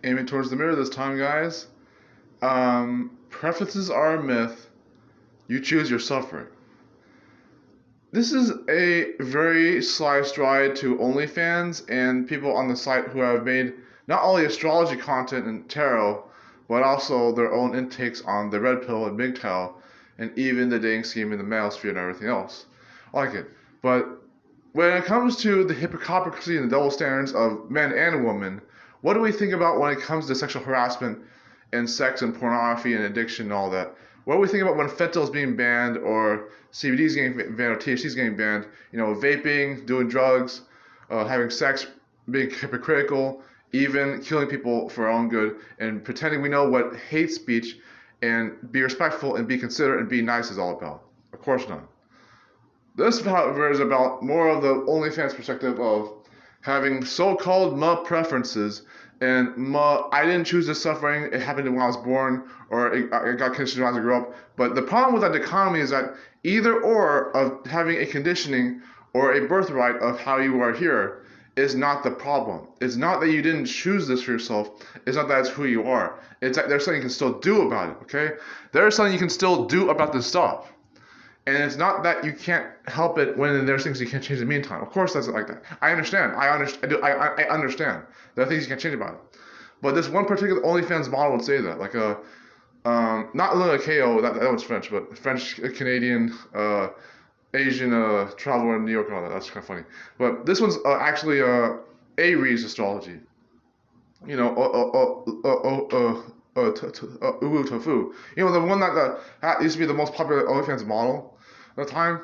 Aiming towards the mirror this time, guys. Preferences are a myth. You choose your suffering. This is a very sly stride to OnlyFans and people on the site who have made not only astrology content and tarot, but also their own intakes on the red pill and MGTOW, and even the dating scheme in the manosphere and everything else. I like it. But when it comes to the hypocrisy and the double standards of men and women, what do we think about when it comes to sexual harassment and sex and pornography and addiction and all that? What do we think about when fentanyl is being banned or CBD is getting banned or THC is getting banned? Vaping, doing drugs, having sex, being hypocritical, even killing people for our own good, and pretending we know what hate speech and be respectful and be considerate and be nice is all about. Of course not. This, however, is about more of the OnlyFans perspective of having so-called preferences and I didn't choose this suffering. It happened when I was born, or it got conditioned as I grew up. But the problem with that dichotomy is that either or of having a conditioning or a birthright of how you are here is not the problem. It's not that you didn't choose this for yourself. It's not that it's who you are. It's that there's something you can still do about it, okay? There's something you can still do about this stuff. And it's not that you can't help it when there's things you can't change in the meantime. Of course, that's like that. I understand. I understand. There are things you can't change about it. But this one particular OnlyFans model would say that, like not Luna KO, that was French, but French Canadian Asian traveler in New York and all that. That's kind of funny. But this one's actually Aries astrology. Uwu Tofu. The one that used to be the most popular OnlyFans model at the time.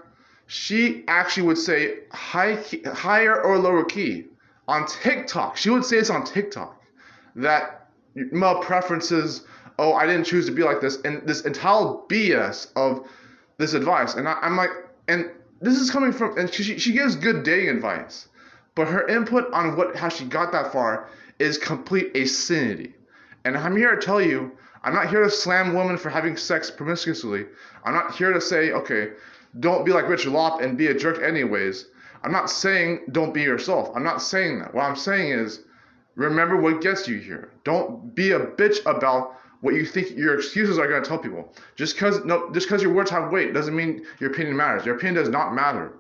She actually would say higher or lower key on TikTok. She would say this on TikTok that preferences. Oh, I didn't choose to be like this, and this entire BS of this advice. And I'm like, and this is coming from, and she gives good dating advice, but her input on how she got that far is complete asinity. And I'm here to tell you, I'm not here to slam women for having sex promiscuously. I'm not here to say, okay, don't be like Richard Lopp and be a jerk anyways. I'm not saying don't be yourself. I'm not saying that. What I'm saying is, remember what gets you here. Don't be a bitch about what you think your excuses are going to tell people. Just because your words have weight doesn't mean your opinion matters. Your opinion does not matter.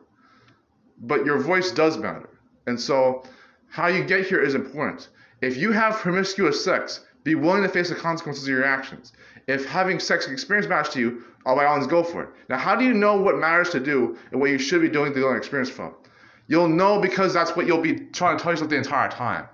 But your voice does matter. And so how you get here is important. If you have promiscuous sex, be willing to face the consequences of your actions. If having sex experience matters to you, by all means go for it. Now, how do you know what matters to do and what you should be doing to learn experience from? You'll know because that's what you'll be trying to tell yourself the entire time.